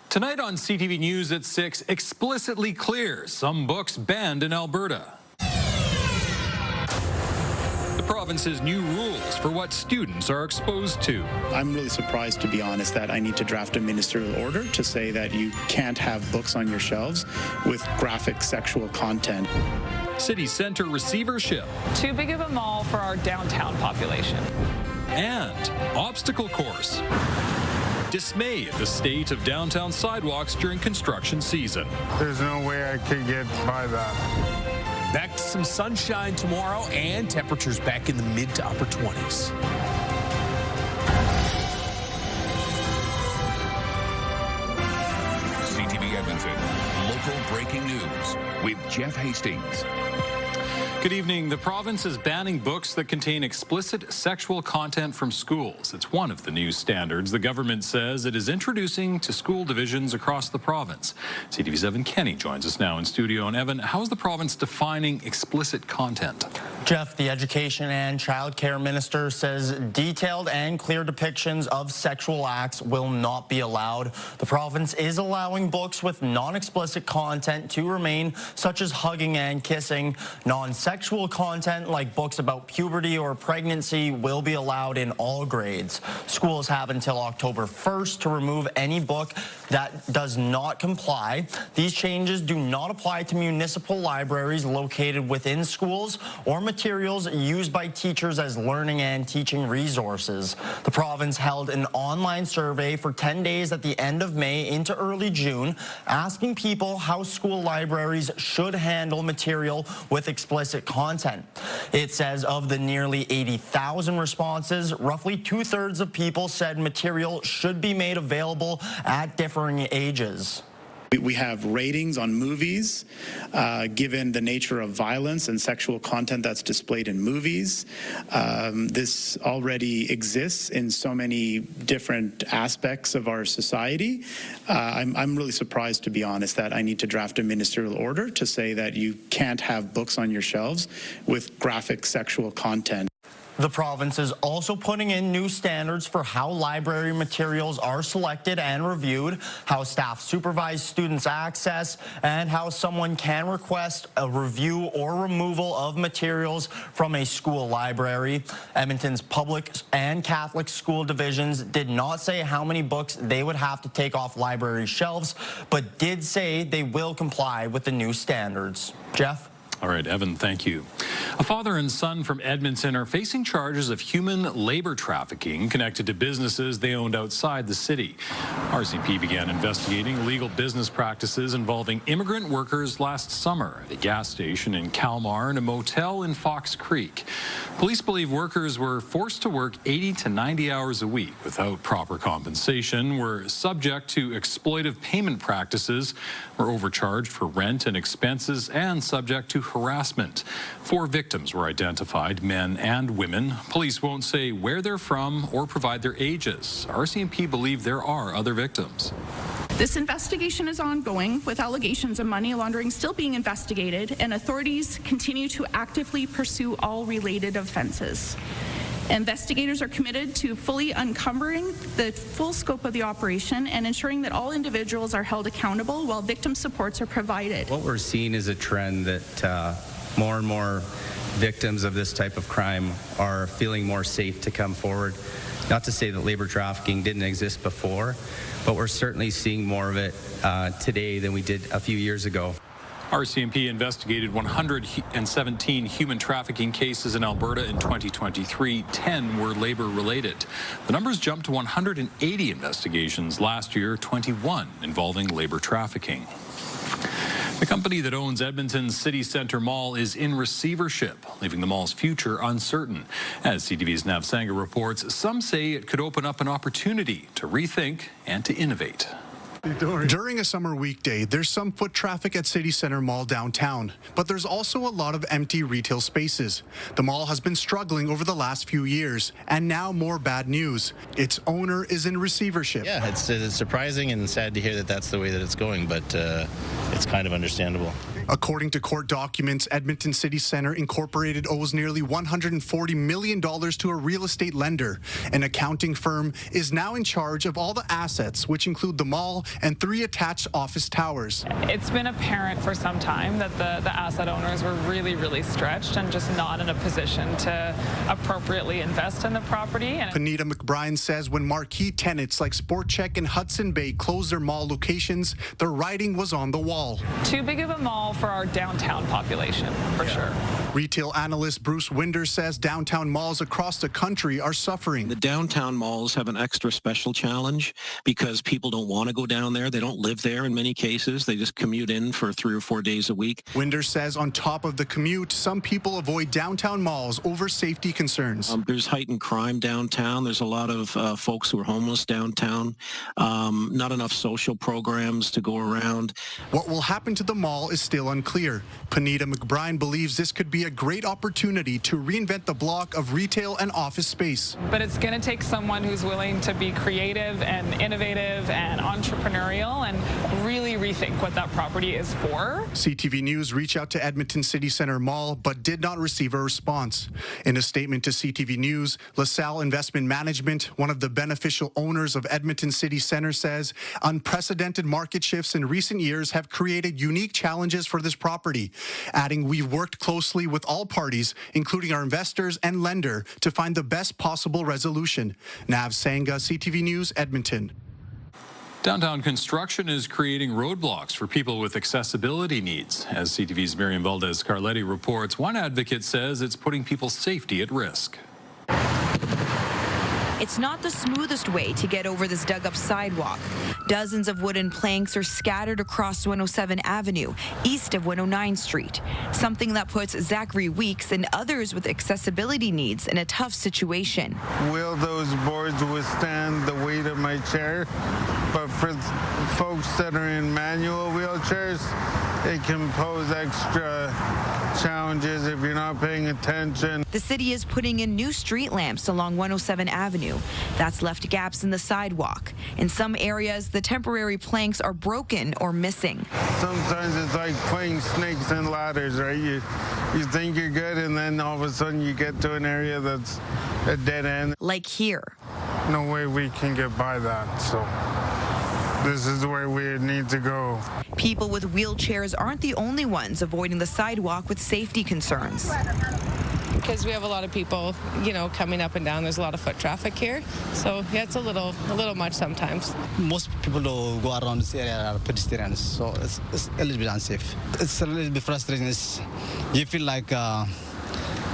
Tonight on CTV News at 6, explicitly clear, some books banned in Alberta. The province's new rules for what students are exposed to. I'm really surprised, to be honest, that I need to draft a ministerial order to say that you can't have books on your shelves with graphic sexual content. City centre receivership. Too big of a mall for our downtown population. And obstacle course. Dismay at the state of downtown sidewalks during construction season. There's no way I could get by that. Back to some sunshine tomorrow and temperatures back in the mid to upper 20s. CTV Edmonton, local breaking news with Jeff Hastings. Good evening. The province is banning books that contain explicit sexual content from schools. It's one of the new standards the government says it is introducing to school divisions across the province. CTV's Evan Kenny joins us now in studio. And Evan, how is the province defining explicit content? Jeff, the Education and Child Care Minister says detailed and clear depictions of sexual acts will not be allowed. The province is allowing books with non-explicit content to remain, such as hugging and kissing. Non-sexual content, like books about puberty or pregnancy, will be allowed in all grades. Schools have until October 1st to remove any book that does not comply. These changes do not apply to municipal libraries located within schools or materials used by teachers as learning and teaching resources. The province held an online survey for 10 days at the end of May into early June, asking people how school libraries should handle material with explicit content. It says of the nearly 80,000 responses, roughly 2/3 of people said material should be made available at differing ages. We have ratings on movies, given the nature of violence and sexual content that's displayed in movies. This already exists in so many different aspects of our society. I'm really surprised, to be honest, that I need to draft a ministerial order to say that you can't have books on your shelves with graphic sexual content. The province is also putting in new standards for how library materials are selected and reviewed, how staff supervise students' access, and how someone can request a review or removal of materials from a school library. Edmonton's public and Catholic school divisions did not say how many books they would have to take off library shelves, but did say they will comply with the new standards. Jeff? All right, Evan, thank you. A father and son from Edmonton are facing charges of human labor trafficking connected to businesses they owned outside the city. RCP began investigating illegal business practices involving immigrant workers last summer at a gas station in Kalmar and a motel in Fox Creek. Police believe workers were forced to work 80 to 90 hours a week without proper compensation, were subject to exploitive payment practices, were overcharged for rent and expenses, and subject to harassment. 4 victims were identified, men and women. Police won't say where they're from or provide their ages. RCMP believe there are other victims. This investigation is ongoing, with allegations of money laundering still being investigated, and authorities continue to actively pursue all related offenses. Investigators are committed to fully uncovering the full scope of the operation and ensuring that all individuals are held accountable while victim supports are provided. What we're seeing is a trend that more and more victims of this type of crime are feeling more safe to come forward. Not to say that labor trafficking didn't exist before, but we're certainly seeing more of it today than we did a few years ago. RCMP investigated 117 human trafficking cases in Alberta in 2023. 10 were labor-related. The numbers jumped to 180 investigations last year, 21 involving labor trafficking. The company that owns Edmonton's City Centre Mall is in receivership, leaving the mall's future uncertain. As CTV's Nav Sangha reports, some say it could open up an opportunity to rethink and to innovate. During a summer weekday, there's some foot traffic at City Centre Mall downtown, but there's also a lot of empty retail spaces. The mall has been struggling over the last few years, and now more bad news. Its owner is in receivership. Yeah, it's surprising and sad to hear that that's the way that it's going, but it's kind of understandable. According to court documents, Edmonton City Centre Incorporated owes nearly $140 million to a real estate lender. An accounting firm is now in charge of all the assets, which include the mall and 3 attached office towers. It's been apparent for some time that the asset owners were really stretched and just not in a position to appropriately invest in the property. Panita McBride says when marquee tenants like Sport Chek and Hudson Bay closed their mall locations, the writing was on the wall. Too big of a mall for our downtown population, for sure. Retail analyst Bruce Winder says downtown malls across the country are suffering. The downtown malls have an extra special challenge because people don't want to go down there. They don't live there in many cases. They just commute in for 3 or 4 days a week. Winder says on top of the commute, some people avoid downtown malls over safety concerns. There's heightened crime downtown. There's a lot of folks who are homeless downtown. Not enough social programs to go around. What will happen to the mall is still unclear. Panita McBride believes this could be a great opportunity to reinvent the block of retail and office space. But it's going to take someone who's willing to be creative and innovative and entrepreneurial and really rethink what that property is for. CTV News reached out to Edmonton City Centre Mall but did not receive a response. In a statement to CTV News, LaSalle Investment Management, one of the beneficial owners of Edmonton City Centre, says unprecedented market shifts in recent years have created unique challenges for this property, adding we've worked closely with all parties, including our investors and lender, to find the best possible resolution. Nav Sanga, CTV News, Edmonton. Downtown construction is creating roadblocks for people with accessibility needs. As CTV's Miriam Valdez-Carletti reports, one advocate says it's putting people's safety at risk. It's not the smoothest way to get over this dug-up sidewalk. Dozens of wooden planks are scattered across 107 Avenue, east of 109 Street, something that puts Zachary Weeks and others with accessibility needs in a tough situation. Will those boards withstand the weight of my chair? But for folks that are in manual wheelchairs, it can pose extra challenges if you're not paying attention. The city is putting in new street lamps along 107 Avenue. That's left gaps in the sidewalk. In some areas, the temporary planks are broken or missing. Sometimes it's like playing snakes and ladders, right? You think you're good, and then all of a sudden you get to an area that's a dead end. Like here. No way we can get by that, so this is where we need to go. People with wheelchairs aren't the only ones avoiding the sidewalk with safety concerns. Because we have a lot of people, coming up and down. There's a lot of foot traffic here. So, yeah, it's a little much sometimes. Most people who go around this area are pedestrians, so it's a little bit unsafe. It's a little bit frustrating. You feel like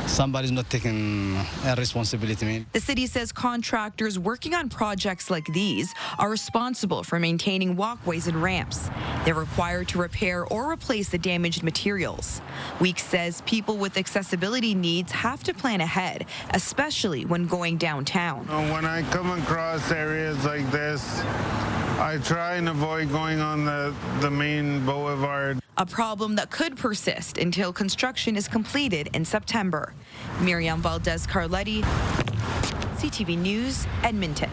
somebody's not taking a responsibility. The city says contractors working on projects like these are responsible for maintaining walkways and ramps. They're required to repair or replace the damaged materials. Weeks says people with accessibility needs have to plan ahead, especially when going downtown. When I come across areas like this, I try and avoid going on the main boulevard. A problem that could persist until construction is completed in September. Miriam Valdez-Carletti, CTV News, Edmonton.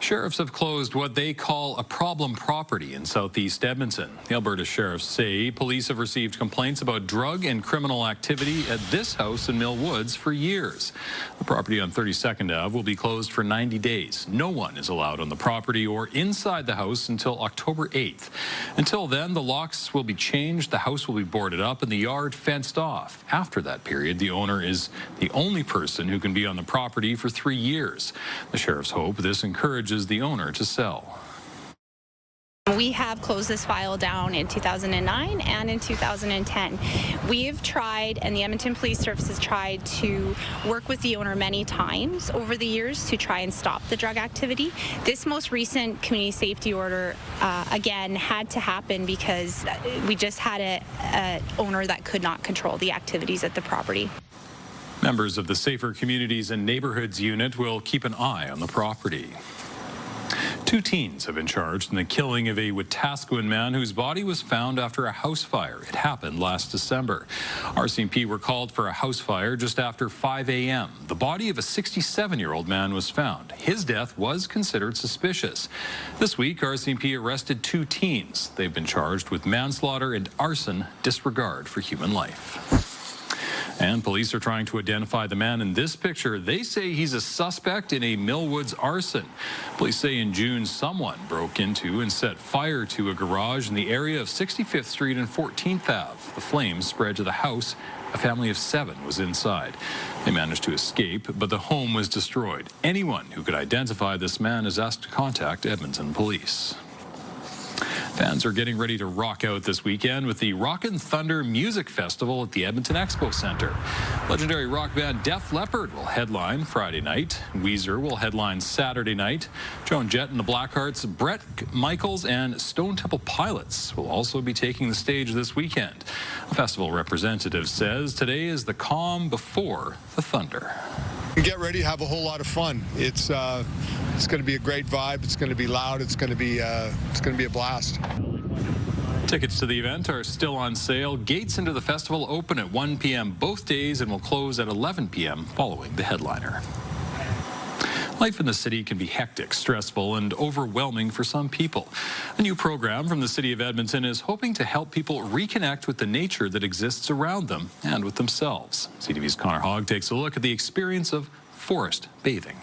Sheriffs have closed what they call a problem property in southeast Edmonton. The Alberta sheriffs say police have received complaints about drug and criminal activity at this house in Mill Woods for years. The property on 32nd Ave will be closed for 90 days. No one is allowed on the property or inside the house until October 8th. Until then, the locks will be changed, the house will be boarded up, and the yard fenced off. After that period, the owner is the only person who can be on the property for 3 years. The sheriffs hope this encourages the owner to sell. We have closed this file down in 2009 and in 2010. We've tried, and the Edmonton Police Service has tried to work with the owner many times over the years to try and stop the drug activity. This most recent community safety order, again, had to happen because we just had an owner that could not control the activities at the property. Members of the Safer Communities and Neighborhoods Unit will keep an eye on the property. 2 teens have been charged in the killing of a Wetaskiwin man whose body was found after a house fire. It happened last December. RCMP were called for a house fire just after 5 a.m. The body of a 67-year-old man was found. His death was considered suspicious. This week, RCMP arrested 2 teens. They've been charged with manslaughter and arson, disregard for human life. And police are trying to identify the man in this picture. They say he's a suspect in a Millwoods arson. Police say in June, someone broke into and set fire to a garage in the area of 65th Street and 14th Ave. The flames spread to the house. A family of 7 was inside. They managed to escape, but the home was destroyed. Anyone who could identify this man is asked to contact Edmonton Police. Fans are getting ready to rock out this weekend with the Rockin' Thunder Music Festival at the Edmonton Expo Centre. Legendary rock band Def Leppard will headline Friday night. Weezer will headline Saturday night. Joan Jett and the Blackhearts, Bret Michaels, and Stone Temple Pilots will also be taking the stage this weekend. A festival representative says today is the calm before the thunder. Get ready to have a whole lot of fun. It's going to be a great vibe. It's going to be loud. It's going to be a blast. Tickets to the event are still on sale. Gates into the festival open at 1 p.m. both days and will close at 11 p.m. following the headliner. Life in the city can be hectic, stressful, and overwhelming for some people. A new program from the City of Edmonton is hoping to help people reconnect with the nature that exists around them and with themselves. CTV's Connor Hogg takes a look at the experience of forest bathing.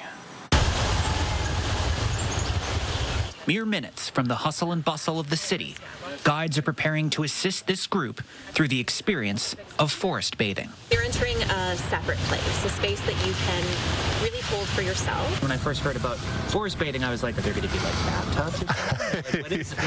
Mere minutes from the hustle and bustle of the city, guides are preparing to assist this group through the experience of forest bathing. You're entering a separate place, a space that you can really hold for yourself. When I first heard about forest bathing, I was like, are there going to be like bathtubs? What is it?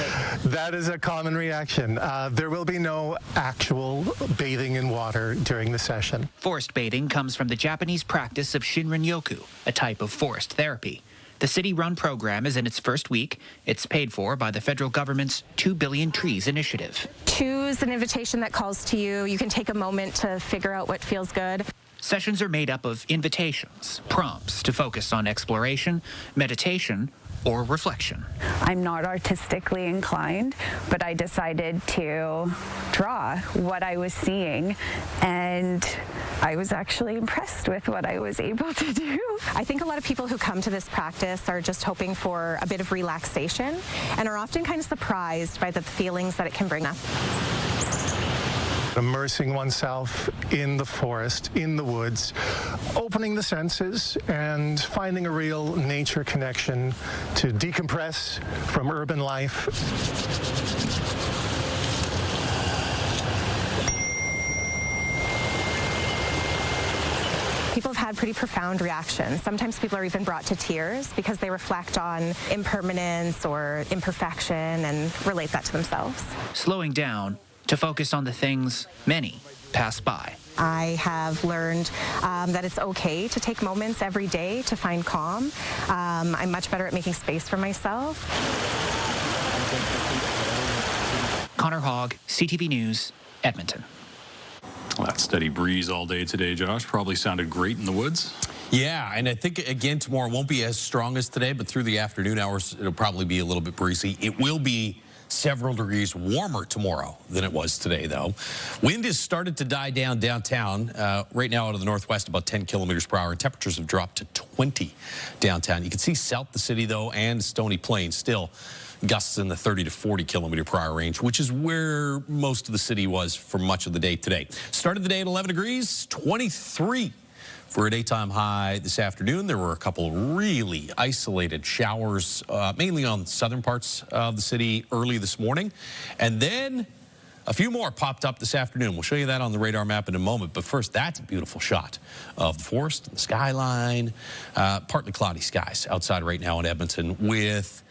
That is a common reaction. There will be no actual bathing in water during the session. Forest bathing comes from the Japanese practice of Shinrin-yoku, a type of forest therapy. The city-run program is in its first week. It's paid for by the federal government's 2 Billion Trees initiative. Choose an invitation that calls to you. You can take a moment to figure out what feels good. Sessions are made up of invitations, prompts to focus on exploration, meditation, or reflection. I'm not artistically inclined, but I decided to draw what I was seeing, and I was actually impressed with what I was able to do. I think a lot of people who come to this practice are just hoping for a bit of relaxation and are often kind of surprised by the feelings that it can bring up. Immersing oneself in the forest, in the woods, opening the senses and finding a real nature connection to decompress from urban life. People have had pretty profound reactions. Sometimes people are even brought to tears because they reflect on impermanence or imperfection and relate that to themselves. Slowing down to focus on the things many pass by. I have learned that it's okay to take moments every day to find calm. I'm much better at making space for myself. Connor Hogg, CTV News, Edmonton. Well, that steady breeze all day today, Josh, probably sounded great in the woods. Yeah, and I think, again, tomorrow won't be as strong as today, but through the afternoon hours, it'll probably be a little bit breezy. It will be several degrees warmer tomorrow than it was today, though. Wind has started to die down downtown. Right now out of the northwest, about 10 kilometers per hour. Temperatures have dropped to 20 downtown. You can see south the city, though, and Stony Plain still gusts in the 30 to 40 kilometer per hour range, which is where most of the city was for much of the day today. Started the day at 11 degrees, 23 for a daytime high this afternoon. There were a couple really isolated showers, mainly on southern parts of the city early this morning. And then a few more popped up this afternoon. We'll show you that on the radar map in a moment. But first, that's a beautiful shot of the forest and the skyline. Partly cloudy skies outside right now in Edmonton with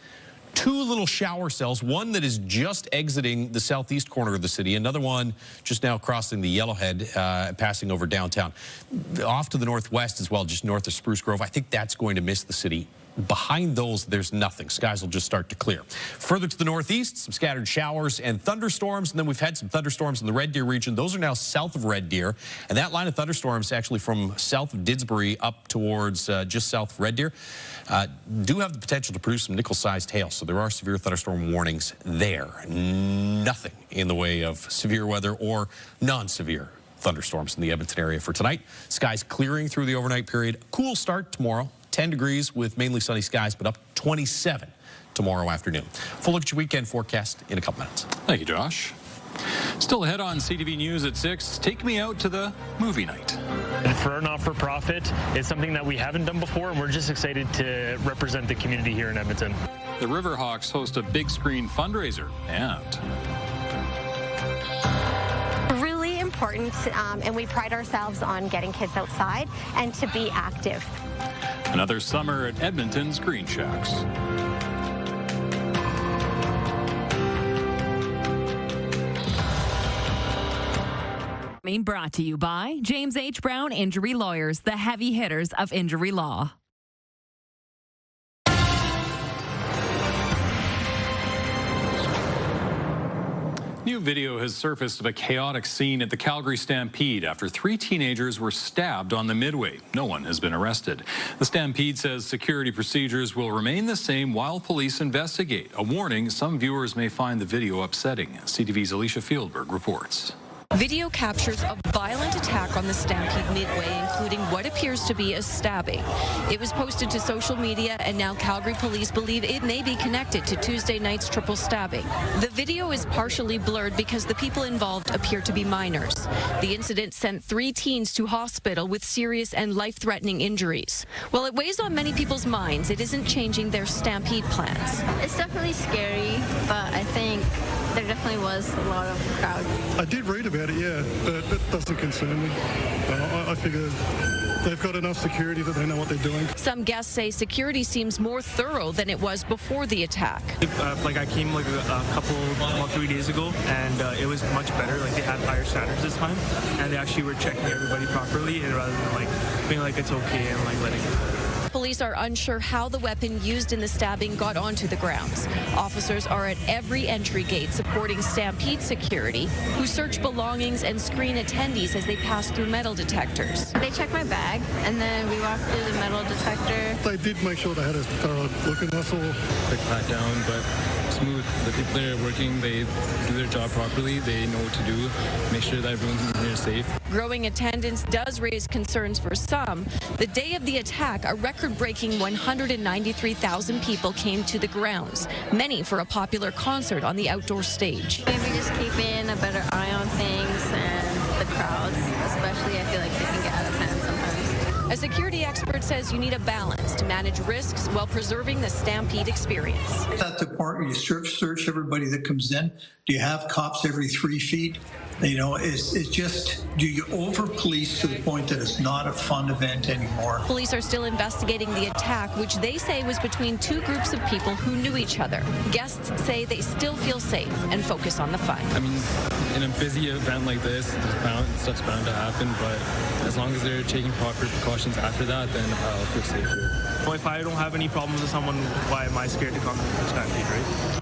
2 little shower cells, one that is just exiting the southeast corner of the city, another one just now crossing the Yellowhead, passing over downtown. Off to the northwest as well, just north of Spruce Grove. I think that's going to miss the city behind those, there's nothing. Skies will just start to clear. Further to the northeast, some scattered showers and thunderstorms, and then we've had some thunderstorms in the Red Deer region. Those are now south of Red Deer, and that line of thunderstorms actually from south of Didsbury up towards just south of Red Deer do have the potential to produce some nickel-sized hail, so there are severe thunderstorm warnings there. Nothing in the way of severe weather or non-severe thunderstorms in the Edmonton area for tonight. Skies clearing through the overnight period. Cool start tomorrow. 10 degrees with mainly sunny skies, but up 27 tomorrow afternoon. Full look at your weekend forecast in a couple minutes. Thank you, Josh. Still ahead on CTV News at 6, take me out to the movie night. And for our not-for-profit, it's something that we haven't done before, and we're just excited to represent the community here in Edmonton. The Riverhawks host a big screen fundraiser and really important, and we pride ourselves on getting kids outside and to be active. Another summer at Edmonton's Green Shacks. Brought to you by James H. Brown Injury Lawyers, the heavy hitters of injury law. New video has surfaced of a chaotic scene at the Calgary Stampede after 3 teenagers were stabbed on the midway. No one has been arrested. The Stampede says security procedures will remain the same while police investigate. A warning, some viewers may find the video upsetting. CTV's Alicia Fieldberg reports. Video captures a violent attack on the Stampede midway, including what appears to be a stabbing. It was posted to social media, and now Calgary police believe it may be connected to Tuesday night's triple stabbing. The video is partially blurred because the people involved appear to be minors. The incident sent 3 teens to hospital with serious and life-threatening injuries. While it weighs on many people's minds, it isn't changing their Stampede plans. It's definitely scary, but I think there definitely was a lot of crowd. I did read about it, yeah, but that doesn't concern me. I figure they've got enough security that they know what they're doing. Some guests say security seems more thorough than it was before the attack. I came like a couple, about 3 days ago, and it was much better. Like, they had higher standards this time, and they actually were checking everybody properly, and rather than like being like it's okay and like letting it. Police are unsure how the weapon used in the stabbing got onto the grounds. Officers are at every entry gate supporting Stampede security, who search belongings and screen attendees as they pass through metal detectors. They checked my bag, and then we walked through the metal detector. They did make sure they had a thorough look and hustle. Quick pat down, but smooth. The people that are working, they do their job properly. They know what to do, make sure that everyone's in here safe. Growing attendance does raise concerns for some. The day of the attack, a record-breaking 193,000 people came to the grounds, many for a popular concert on the outdoor stage. Maybe just keeping a better eye on things and the crowds, especially. I feel like they can get out of hand sometimes. A security expert says you need a balance to manage risks while preserving the Stampede experience. At the park, you search everybody that comes in. Do you have cops every 3 feet? You know, it's just, do you over-police to the point that it's not a fun event anymore? Police are still investigating the attack, which they say was between 2 groups of people who knew each other. Guests say they still feel safe and focus on the fun. I mean, in a busy event like this, stuff's bound to happen, but as long as they're taking proper precautions after that, then I'll feel safe here. Well, if I don't have any problems with someone, why am I scared to come to the Stampede, right?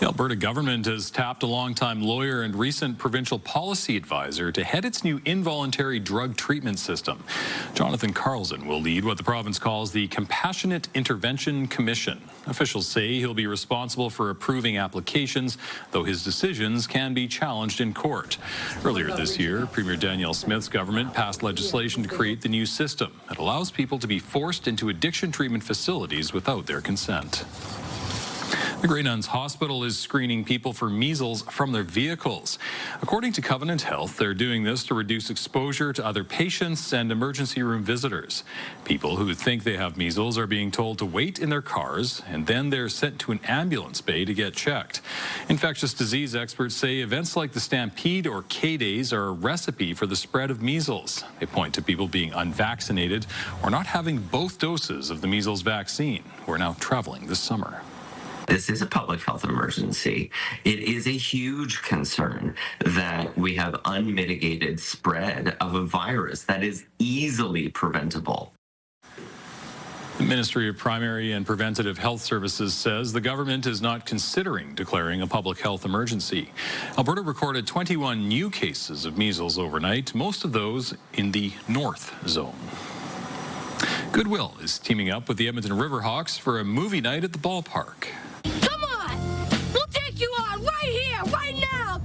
The Alberta government has tapped a longtime lawyer and recent provincial policy advisor to head its new involuntary drug treatment system. Jonathan Carlson will lead what the province calls the Compassionate Intervention Commission. Officials say he'll be responsible for approving applications, though his decisions can be challenged in court. Earlier this year, Premier Danielle Smith's government passed legislation to create the new system. It allows people to be forced into addiction treatment facilities without their consent. The Grey Nuns Hospital is screening people for measles from their vehicles. According to Covenant Health, they're doing this to reduce exposure to other patients and emergency room visitors. People who think they have measles are being told to wait in their cars, and then they're sent to an ambulance bay to get checked. Infectious disease experts say events like the Stampede or K-Days are a recipe for the spread of measles. They point to people being unvaccinated or not having both doses of the measles vaccine, who are now traveling this summer. This is a public health emergency. It is a huge concern that we have unmitigated spread of a virus that is easily preventable. The Ministry of Primary and Preventative Health Services says the government is not considering declaring a public health emergency. Alberta recorded 21 new cases of measles overnight, most of those in the North Zone. Goodwill is teaming up with the Edmonton Riverhawks for a movie night at the ballpark. Come on! We'll take you on right here, right now!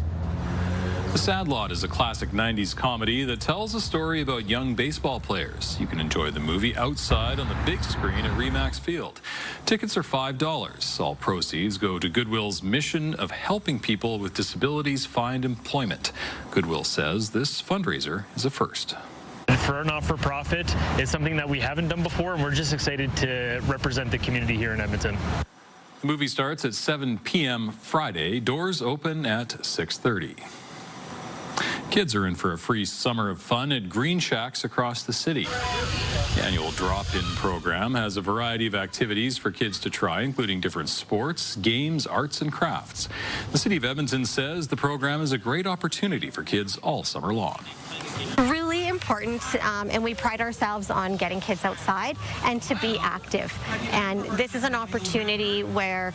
The Sandlot is a classic 90s comedy that tells a story about young baseball players. You can enjoy the movie outside on the big screen at Remax Field. Tickets are $5. All proceeds go to Goodwill's mission of helping people with disabilities find employment. Goodwill says this fundraiser is a first. For our not-for-profit, it's something that we haven't done before, and we're just excited to represent the community here in Edmonton. The movie starts at 7 p.m. Friday. Doors open at 6:30. Kids are in for a free summer of fun at Green Shacks across the city. The annual drop-in program has a variety of activities for kids to try, including different sports, games, arts, and crafts. The City of Edmonton says the program is a great opportunity for kids all summer long. Really important, and we pride ourselves on getting kids outside and to be active. And this is an opportunity where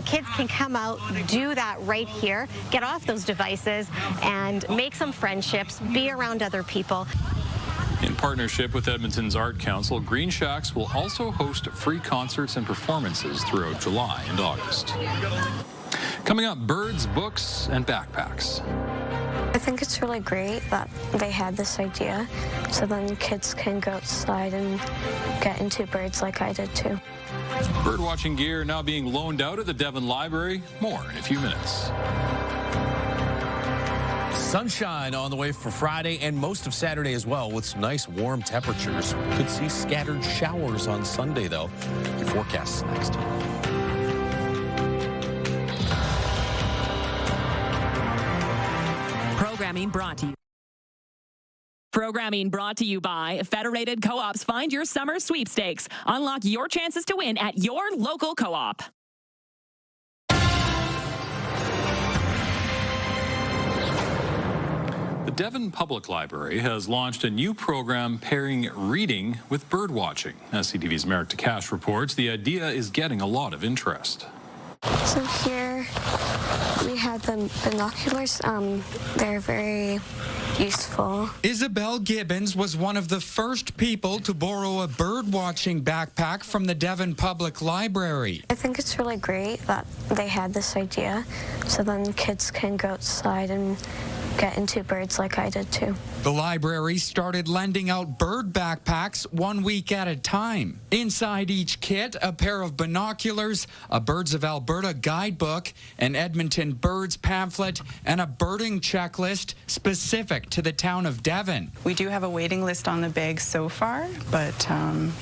kids can come out, do that right here, get off those devices, and make some friendships, be around other people. In partnership with Edmonton's Art Council, Green Shacks will also host free concerts and performances throughout July and August. Coming up, birds, books, and backpacks. I think it's really great that they had this idea, so then kids can go outside and get into birds like I did too. Birdwatching gear now being loaned out at the Devon Library. More in a few minutes. Sunshine on the way for Friday and most of Saturday as well, with some nice warm temperatures. Could see scattered showers on Sunday, though. Your forecast is next. Programming brought to you by Federated Co-ops. Find your summer sweepstakes. Unlock your chances to win at your local co-op. The Devon Public Library has launched a new program pairing reading with birdwatching. As CTV's Merrick Takash reports, the idea is getting a lot of interest. So here we have the binoculars. They're very useful. Isabel Gibbons was one of the first people to borrow a bird-watching backpack from the Devon Public Library. I think it's really great that they had this idea, so then kids can go outside and get into birds like I did too. The library started lending out bird backpacks 1 week at a time. Inside each kit, a pair of binoculars, a Birds of Alberta guidebook, an Edmonton birds pamphlet, and a birding checklist specific to the town of Devon. We do have a waiting list on the bags so far, but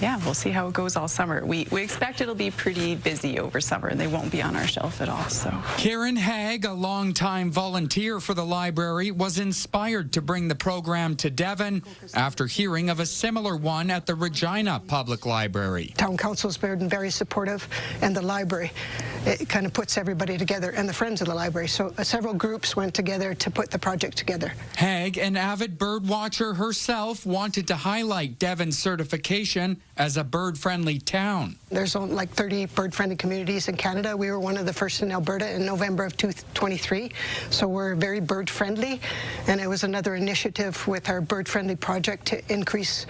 yeah, we'll see how it goes all summer. We expect it'll be pretty busy over summer, and they won't be on our shelf at all. So Karen Haig, a longtime volunteer for the library, was inspired to bring the program to Devon after hearing of a similar one at the Regina Public Library. Town Council's been very supportive, and the library, it kind of puts everybody together, and the Friends of the Library. So several groups went together to put the project together. Haig, an avid bird watcher herself, wanted to highlight Devon's certification as a bird-friendly town. There's like 30 bird-friendly communities in Canada. We were one of the first in Alberta in November of 2023, so we're very bird-friendly. And it was another initiative with our bird-friendly project to increase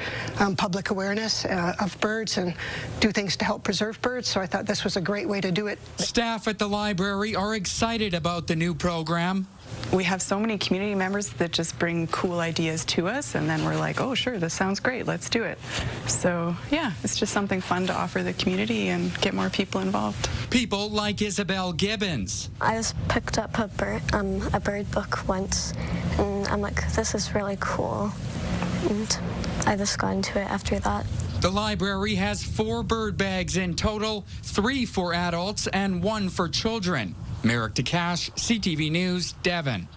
public awareness of birds and do things to help preserve birds. So I thought this was a great way to do it. Staff at the library are excited about the new program. we have so many community members that just bring cool ideas to us, and then we're like, oh, sure, this sounds great, let's do it. So, yeah, it's just something fun to offer the community and get more people involved. People like Isabel Gibbons. I just picked up a bird book once, and I'm like, this is really cool. And I just got into it after that. The library has 4 bird bags in total, 3 for adults and 1 for children. Merrick Takash, CTV News, Devon.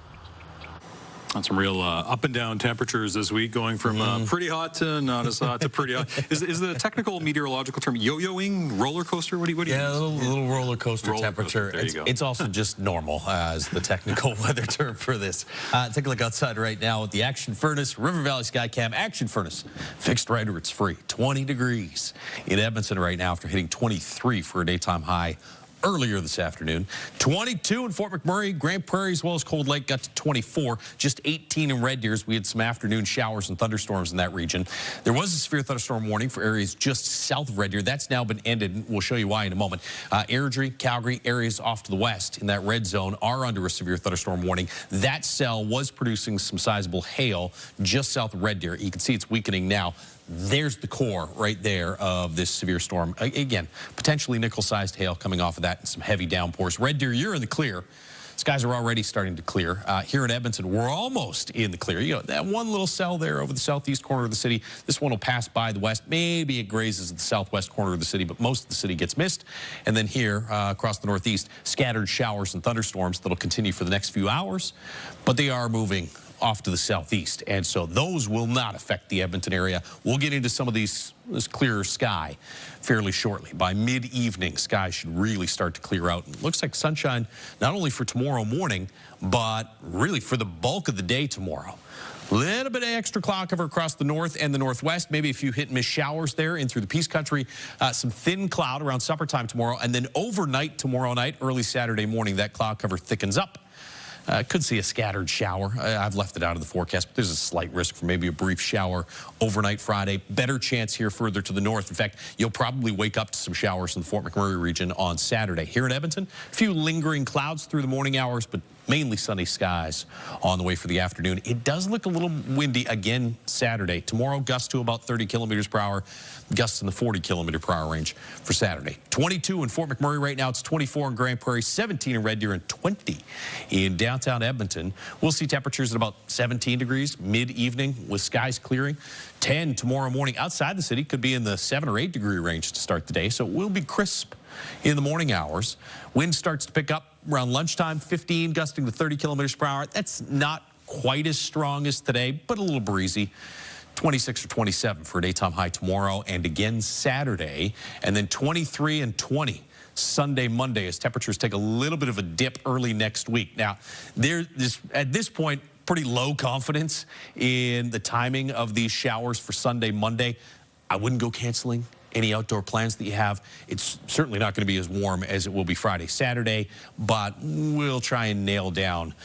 On some real up and down temperatures this week, going from pretty hot to not as hot to pretty hot. Is the technical meteorological term yo-yoing, roller coaster? What do you Yeah, a little roller coaster temperature. There you go. It's also just normal as the technical weather term for this. Take a look outside right now with the Action Furnace, River Valley Skycam Action Furnace. Fixed right or it's free. 20 degrees in Edmonton right now after hitting 23 for a daytime high earlier this afternoon. 22 in Fort McMurray, Grand Prairie, as well as Cold Lake got to 24. Just 18 in Red Deer. We had some afternoon showers and thunderstorms in that region. There was a severe thunderstorm warning for areas just south of Red Deer. That's now been ended, and we'll show you why in a moment. Airdrie, Calgary, areas off to the west in that red zone are under a severe thunderstorm warning. That cell was producing some sizable hail just south of Red Deer. You can see it's weakening now. There's the core right there of this severe storm. Again, potentially nickel-sized hail coming off of that and some heavy downpours. Red Deer, you're in the clear. Skies are already starting to clear. Here in Edmonton, we're almost in the clear. You know, that one little cell there over the southeast corner of the city, this one will pass by the west. Maybe it grazes the southwest corner of the city, but most of the city gets missed. And then here, across the northeast, scattered showers and thunderstorms that'll continue for the next few hours, but they are moving off to the southeast, and so those will not affect the Edmonton area. We'll get into some of this clearer sky fairly shortly. By mid-evening, skies should really start to clear out. It looks like sunshine not only for tomorrow morning, but really for the bulk of the day tomorrow. A little bit of extra cloud cover across the north and the northwest. Maybe a few hit-and-miss showers there in through the Peace Country. Some thin cloud around supper time tomorrow, and then overnight tomorrow night, early Saturday morning, that cloud cover thickens up. Could see a scattered shower. I've left it out of the forecast, but there's a slight risk for maybe a brief shower overnight Friday. Better chance here further to the north. In fact, you'll probably wake up to some showers in the Fort McMurray region on Saturday. Here in Edmonton, a few lingering clouds through the morning hours, but mainly sunny skies on the way for the afternoon. It does look a little windy again Saturday. Tomorrow, gusts to about 30 kilometers per hour, gusts in the 40 kilometer per hour range for Saturday. 22 in Fort McMurray right now. It's 24 in Grand Prairie, 17 in Red Deer, and 20 in downtown Edmonton. We'll see temperatures at about 17 degrees mid-evening with skies clearing. 10 tomorrow morning outside the city, could be in the 7 or 8 degree range to start the day, so it will be crisp in the morning hours. Wind starts to pick up around lunchtime, 15, gusting to 30 kilometers per hour. That's not quite as strong as today, but a little breezy. 26 or 27 for a daytime high tomorrow and again Saturday, and then 23 and 20 Sunday, Monday, as temperatures take a little bit of a dip early next week. Now, there's at this point pretty low confidence in the timing of these showers for Sunday, Monday. I wouldn't go canceling any outdoor plans that you have. It's certainly not going to be as warm as it will be Friday, Saturday, but we'll try and nail down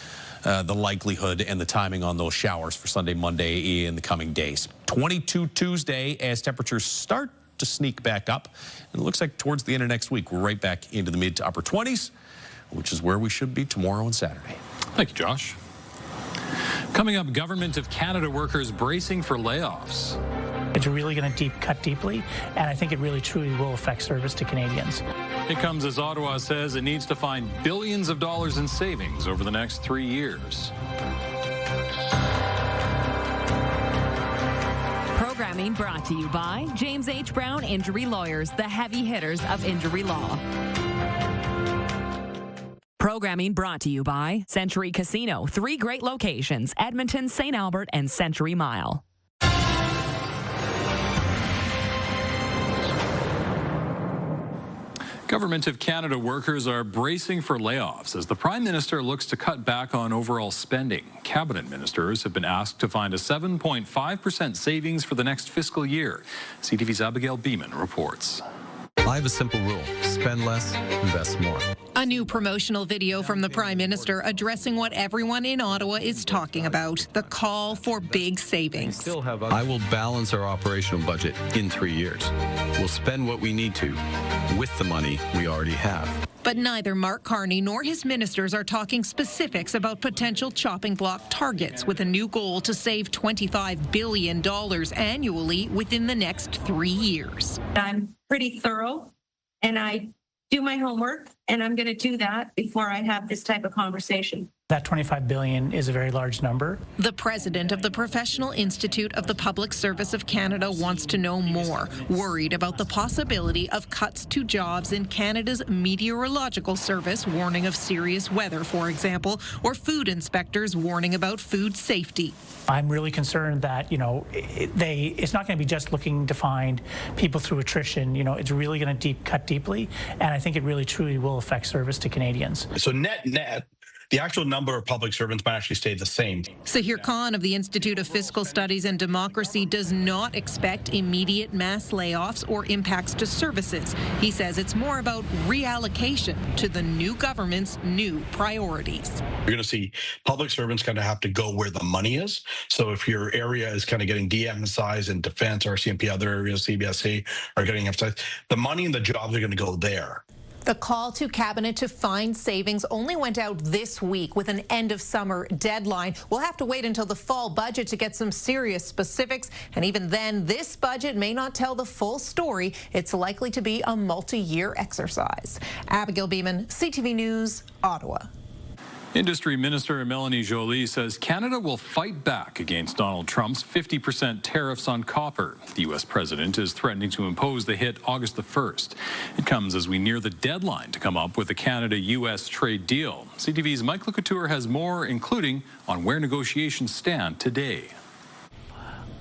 the likelihood and the timing on those showers for Sunday, Monday in the coming days. 22 Tuesday as temperatures start to sneak back up. And it looks like towards the end of next week, we're right back into the mid to upper 20s, which is where we should be tomorrow and Saturday. Thank you, Josh. Coming up, Government of Canada workers bracing for layoffs. It's really going to cut deeply, and I think it really truly will affect service to Canadians. It comes as Ottawa says it needs to find billions of dollars in savings over the next 3 years. Programming brought to you by James H. Brown Injury Lawyers, the heavy hitters of injury law. Programming brought to you by Century Casino, 3 great locations, Edmonton, St. Albert, and Century Mile. Government of Canada workers are bracing for layoffs as the Prime Minister looks to cut back on overall spending. Cabinet ministers have been asked to find a 7.5% savings for the next fiscal year. CTV's Abigail Beeman reports. I have a simple rule: spend less, invest more. A new promotional video from the Prime Minister addressing what everyone in Ottawa is talking about, the call for big savings. I will balance our operational budget in 3 years. We'll spend what we need to with the money we already have. But neither Mark Carney nor his ministers are talking specifics about potential chopping block targets, with a new goal to save $25 billion annually within the next 3 years. I'm pretty thorough, and I do my homework, and I'm going to do that before I have this type of conversation. That $25 billion is a very large number. The president of the Professional Institute of the Public Service of Canada wants to know more, worried about the possibility of cuts to jobs in Canada's meteorological service, warning of serious weather, for example, or food inspectors warning about food safety. I'm really concerned that, it's not going to be just looking to find people through attrition. It's really going to cut deeply, and I think it really truly will affect service to Canadians. So net, the actual number of public servants might actually stay the same. Sahir Khan of the Institute of Fiscal Studies and Democracy does not expect immediate mass layoffs or impacts to services. He says it's more about reallocation to the new government's new priorities. You're going to see public servants kind of have to go where the money is. So if your area is kind of getting de-emphasized in defense, RCMP, other areas, CBSA are getting emphasized, the money and the jobs are going to go there. The call to Cabinet to find savings only went out this week with an end-of-summer deadline. We'll have to wait until the fall budget to get some serious specifics, and even then, this budget may not tell the full story. It's likely to be a multi-year exercise. Abigail Beeman, CTV News, Ottawa. Industry Minister Melanie Joly says Canada will fight back against Donald Trump's 50% tariffs on copper. The U.S. president is threatening to impose the hit August the 1st. It comes as we near the deadline to come up with a Canada-U.S. trade deal. CTV's Mike Couture has more, including on where negotiations stand today.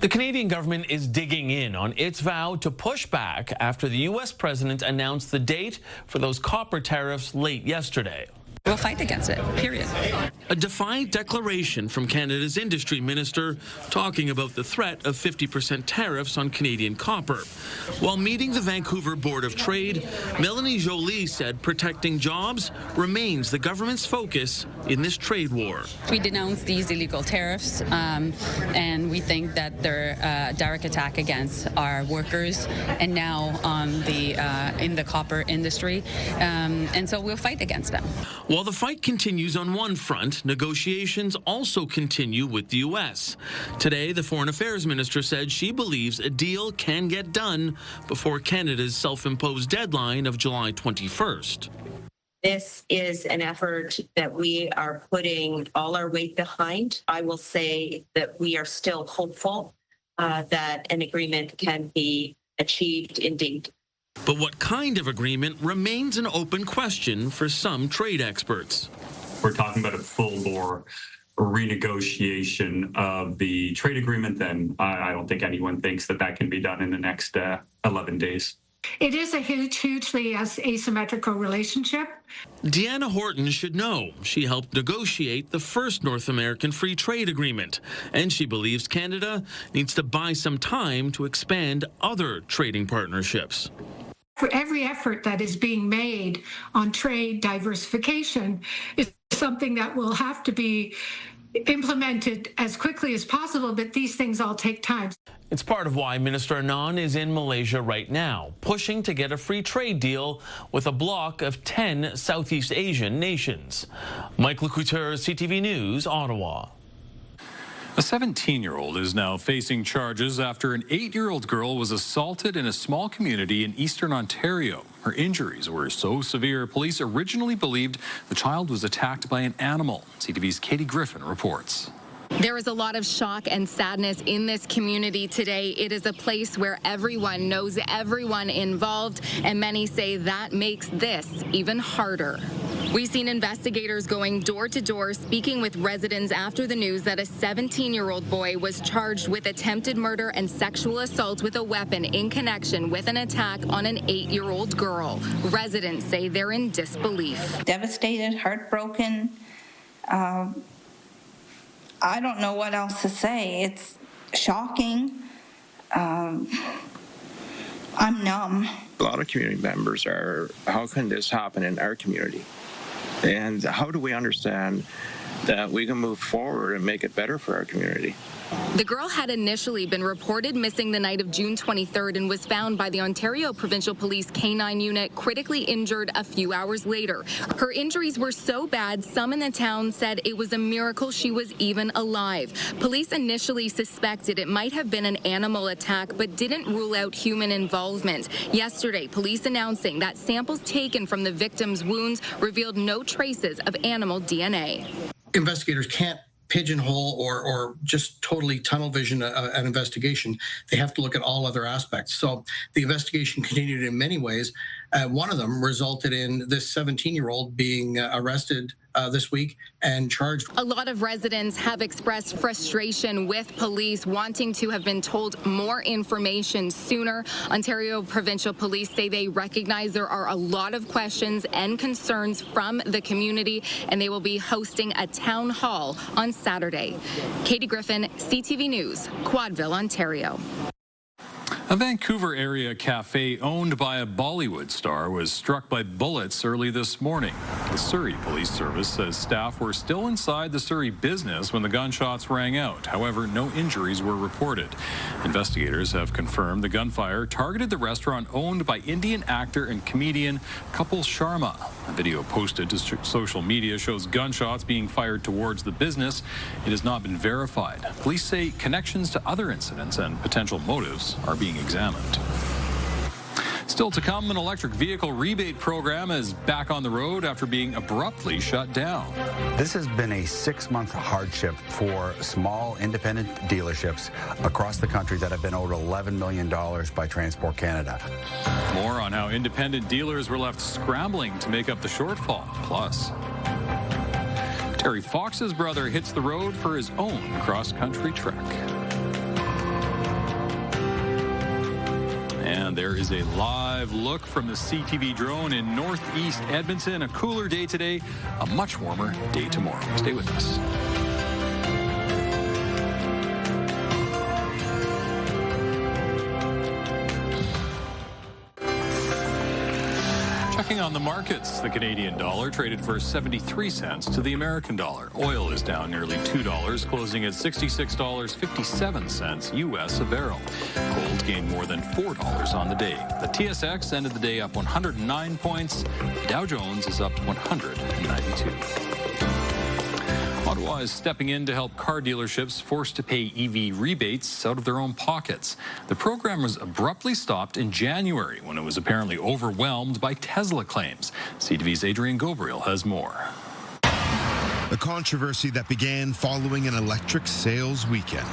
The Canadian government is digging in on its vow to push back after the U.S. president announced the date for those copper tariffs late yesterday. We'll fight against it, period. A defiant declaration from Canada's industry minister talking about the threat of 50% tariffs on Canadian copper. While meeting the Vancouver Board of Trade, Melanie Joly said protecting jobs remains the government's focus in this trade war. We denounce these illegal tariffs, and we think that they're a direct attack against our workers and now on in the copper industry, and so we'll fight against them. While the fight continues on one front, negotiations also continue with the U.S. Today, the Foreign Affairs Minister said she believes a deal can get done before Canada's self-imposed deadline of July 21st. This is an effort that we are putting all our weight behind. I will say that we are still hopeful that an agreement can be achieved indeed. But what kind of agreement remains an open question for some trade experts. We're talking about a full-bore renegotiation of the trade agreement, then I don't think anyone thinks that can be done in the next 11 days. It is a hugely asymmetrical relationship. Deanna Horton should know. She helped negotiate the first North American Free Trade Agreement, and she believes Canada needs to buy some time to expand other trading partnerships. For every effort that is being made on trade diversification is something that will have to be implemented as quickly as possible, but these things all take time. It's part of why Minister Anand is in Malaysia right now, pushing to get a free trade deal with a bloc of 10 Southeast Asian nations. Mike Couture, CTV News, Ottawa. A 17-year-old is now facing charges after an 8-year-old girl was assaulted in a small community in eastern Ontario. Her injuries were so severe, police originally believed the child was attacked by an animal. CTV's Katie Griffin reports. There is a lot of shock and sadness in this community today. It is a place where everyone knows everyone involved, and many say that makes this even harder. We've seen investigators going door to door, speaking with residents after the news that a 17-year-old boy was charged with attempted murder and sexual assault with a weapon in connection with an attack on an 8-year-old girl. Residents say they're in disbelief. Devastated, heartbroken. I don't know what else to say. It's shocking. I'm numb. A lot of community members are, how can this happen in our community? And how do we understand that we can move forward and make it better for our community? The girl had initially been reported missing the night of June 23rd and was found by the Ontario Provincial Police K-9 unit critically injured a few hours later. Her injuries were so bad, some in the town said it was a miracle she was even alive. Police initially suspected it might have been an animal attack, but didn't rule out human involvement. Yesterday, police announcing that samples taken from the victim's wounds revealed no traces of animal DNA. investigators can't pigeonhole or just totally tunnel vision an investigation. They have to look at all other aspects. So the investigation continued in many ways. One of them resulted in this 17-year-old being arrested this week and charged. A lot of residents have expressed frustration with police, wanting to have been told more information sooner. Ontario Provincial Police say they recognize there are a lot of questions and concerns from the community, and they will be hosting a town hall on Saturday. Katie Griffin, CTV News, Quadville, Ontario. A Vancouver area cafe owned by a Bollywood star was struck by bullets early this morning. The Surrey Police Service says staff were still inside the Surrey business when the gunshots rang out. However, no injuries were reported. Investigators have confirmed the gunfire targeted the restaurant owned by Indian actor and comedian Kapil Sharma. A video posted to social media shows gunshots being fired towards the business. It has not been verified. Police say connections to other incidents and potential motives are being examined. Still to come, an electric vehicle rebate program is back on the road after being abruptly shut down. This has been a 6-month hardship for small independent dealerships across the country that have been owed $11 million by Transport Canada. More on how independent dealers were left scrambling to make up the shortfall. Plus, Terry Fox's brother hits the road for his own cross-country trek. And there is a live look from the CTV drone in northeast Edmonton. A cooler day today, a much warmer day tomorrow. Stay with us. Checking on the markets, the Canadian dollar traded for 73 cents to the American dollar. Oil is down nearly $2, closing at $66.57 U.S. a barrel. Gold gained more than $4 on the day. The TSX ended the day up 109 points. Dow Jones is up 192. Ottawa is stepping in to help car dealerships forced to pay EV rebates out of their own pockets. The program was abruptly stopped in January when it was apparently overwhelmed by Tesla claims. CTV's Adrian Gobriel has more. The controversy that began following an electric sales weekend.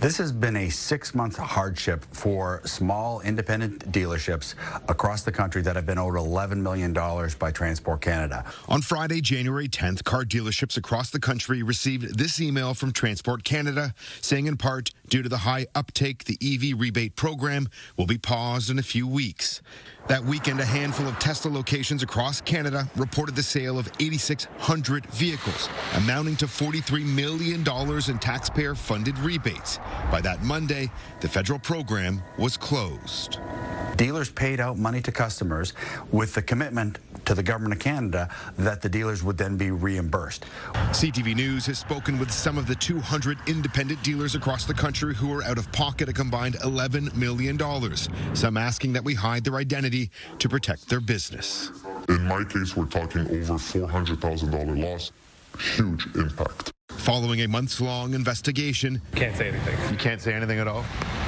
This has been a 6-month hardship for small independent dealerships across the country that have been owed $11 million by Transport Canada. On Friday, January 10th, car dealerships across the country received this email from Transport Canada saying in part, due to the high uptake, the EV rebate program will be paused in a few weeks. That weekend, a handful of Tesla locations across Canada reported the sale of 8,600 vehicles, amounting to $43 million in taxpayer-funded rebates. By that Monday, the federal program was closed. Dealers paid out money to customers with the commitment to the Government of Canada that the dealers would then be reimbursed. CTV News has spoken with some of the 200 independent dealers across the country who are out of pocket a combined $11 million, some asking that we hide their identity to protect their business. In my case, we're talking over $400,000 loss. Huge impact. Following a months-long investigation. Can't say anything. You can't say anything at all?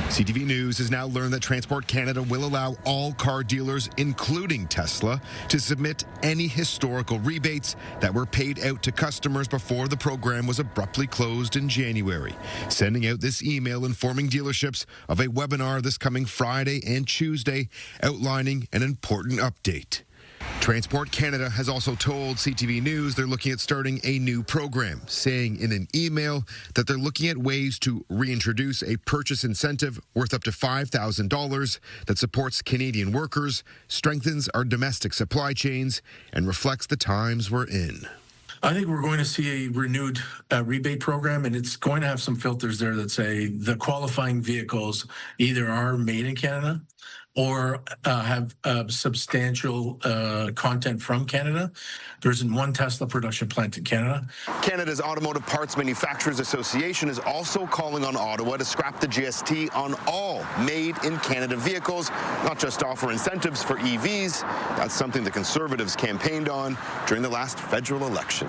CTV News has now learned that Transport Canada will allow all car dealers, including Tesla, to submit any historical rebates that were paid out to customers before the program was abruptly closed in January, sending out this email informing dealerships of a webinar this coming Friday and Tuesday outlining an important update. Transport Canada has also told CTV News they're looking at starting a new program, saying in an email that they're looking at ways to reintroduce a purchase incentive worth up to $5,000 that supports Canadian workers, strengthens our domestic supply chains, and reflects the times we're in. I think we're going to see a renewed rebate program, and it's going to have some filters there that say the qualifying vehicles either are made in Canada or have substantial content from Canada. There's one Tesla production plant in Canada. Canada's Automotive Parts Manufacturers Association is also calling on Ottawa to scrap the GST on all made-in-Canada vehicles, not just offer incentives for EVs. That's something the Conservatives campaigned on during the last federal election.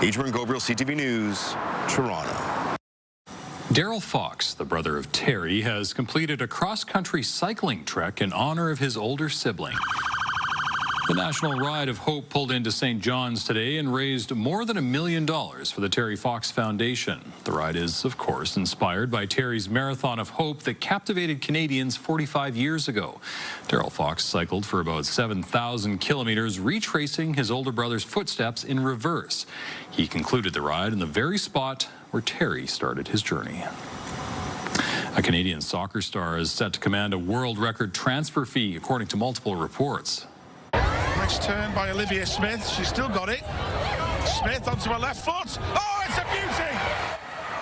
Adrian Gobriel, CTV News, Toronto. Daryl Fox, the brother of Terry, has completed a cross-country cycling trek in honor of his older sibling. The National Ride of Hope pulled into St. John's today and raised more than $1 million for the Terry Fox Foundation. The ride is, of course, inspired by Terry's Marathon of Hope that captivated Canadians 45 years ago. Darryl Fox cycled for about 7,000 kilometers, retracing his older brother's footsteps in reverse. He concluded the ride in the very spot where Terry started his journey. A Canadian soccer star is set to command a world record transfer fee, according to multiple reports. Nice turn by Olivia Smith. She's still got it. Smith onto her left foot. Oh, it's a beauty!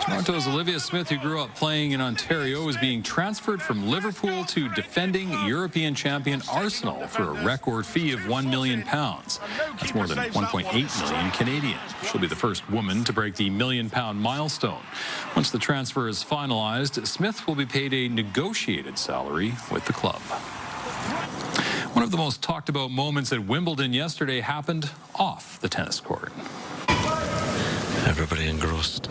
Toronto's Olivia Smith, who grew up playing in Ontario, is being transferred from Liverpool to defending European champion Arsenal for a record fee of £1 million. That's more than 1.8 million Canadian. She'll be the first woman to break the £1 million milestone. Once the transfer is finalized, Smith will be paid a negotiated salary with the club. One of the most talked about moments at Wimbledon yesterday happened off the tennis court. Everybody engrossed.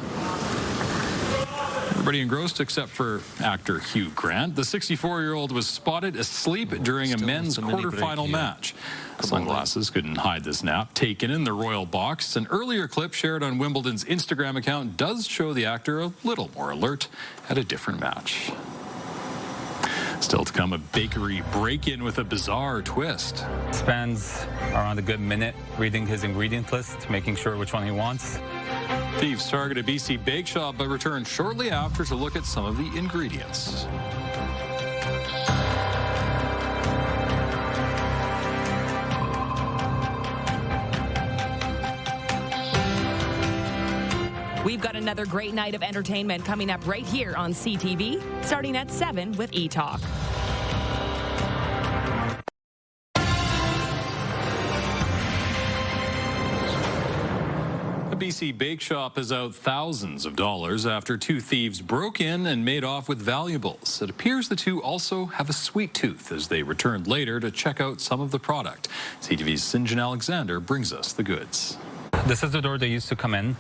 Everybody engrossed except for actor Hugh Grant. The 64-year-old was spotted asleep during a men's quarterfinal match. Sunglasses couldn't hide this nap taken in the royal box. An earlier clip shared on Wimbledon's Instagram account does show the actor a little more alert at a different match. Still to come, a bakery break-in with a bizarre twist. Spends around a good minute reading his ingredient list, making sure which one he wants. Thieves target a BC bake shop but return shortly after to look at some of the ingredients. We've got another great night of entertainment coming up right here on CTV, starting at 7 with E-Talk. A BC bake shop is out thousands of dollars after two thieves broke in and made off with valuables. It appears the two also have a sweet tooth as they returned later to check out some of the product. CTV's Sinjin Alexander brings us the goods. This is the door they used to come in.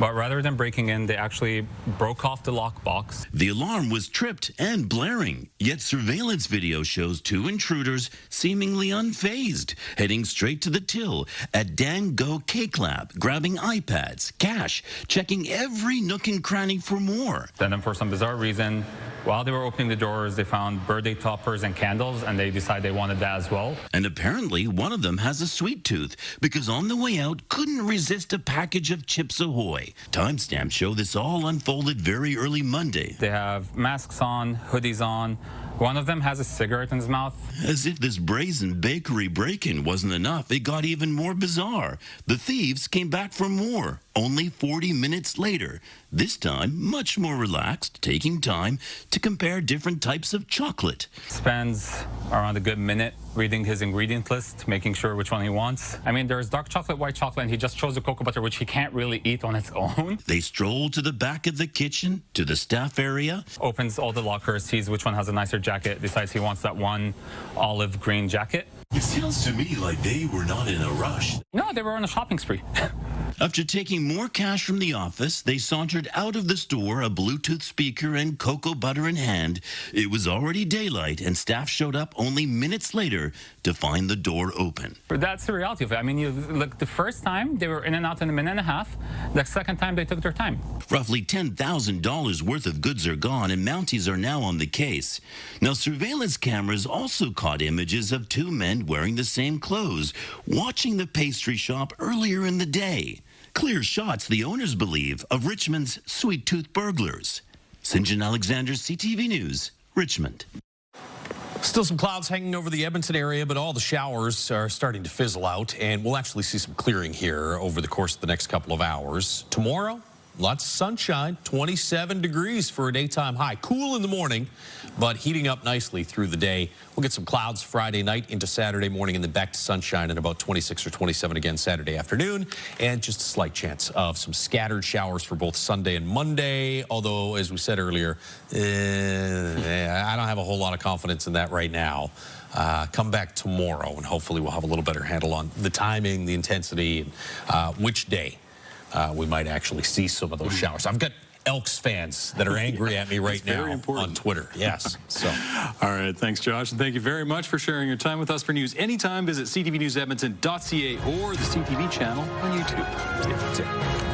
But rather than breaking in, they actually broke off the lockbox. The alarm was tripped and blaring, yet surveillance video shows two intruders seemingly unfazed, heading straight to the till at Dan Go Cake Lab, grabbing iPads, cash, checking every nook and cranny for more. Then for some bizarre reason, while they were opening the doors, they found birthday toppers and candles, and they decided they wanted that as well. And apparently one of them has a sweet tooth, because on the way out couldn't resist a package of Chips Ahoy. Timestamps show this all unfolded very early Monday. They have masks on, hoodies on. One of them has a cigarette in his mouth. As if this brazen bakery break-in wasn't enough, it got even more bizarre. The thieves came back for more, only 40 minutes later. This time, much more relaxed, taking time to compare different types of chocolate. Spends around a good minute reading his ingredient list, making sure which one he wants. I mean, there's dark chocolate, white chocolate, and he just chose the cocoa butter, which he can't really eat on its own. They stroll to the back of the kitchen, to the staff area. Opens all the lockers, sees which one has a nicer jacket, decides he wants that one olive green jacket. It sounds to me like they were not in a rush. No, they were on a shopping spree. After taking more cash from the office, they sauntered out of the store, a Bluetooth speaker and cocoa butter in hand. It was already daylight, and staff showed up only minutes later to find the door open. But that's the reality of it. I mean, you look, the first time they were in and out in a minute and a half. The second time they took their time. Roughly $10,000 worth of goods are gone, and Mounties are now on the case. Now, surveillance cameras also caught images of two men wearing the same clothes, watching the pastry shop earlier in the day. Clear shots, the owners believe, of Richmond's sweet tooth burglars. Sinjin Alexander, CTV News, Richmond. Still some clouds hanging over the Edmonton area, but all the showers are starting to fizzle out, and we'll actually see some clearing here over the course of the next couple of hours. Tomorrow, lots of sunshine, 27 degrees for a daytime high. Cool in the morning, but heating up nicely through the day. We'll get some clouds Friday night into Saturday morning, and then back to sunshine at about 26 or 27 again Saturday afternoon, and just a slight chance of some scattered showers for both Sunday and Monday, although, as we said earlier, I don't have a whole lot of confidence in that right now. Come back tomorrow, and hopefully we'll have a little better handle on the timing, the intensity, and which day we might actually see some of those showers. I've got Elks fans that are angry at me right now on Twitter. Yes. So, all right. Thanks, Josh. And thank you very much for sharing your time with us. For news anytime, visit ctvnewsedmonton.ca or the CTV channel on YouTube. Stay tuned.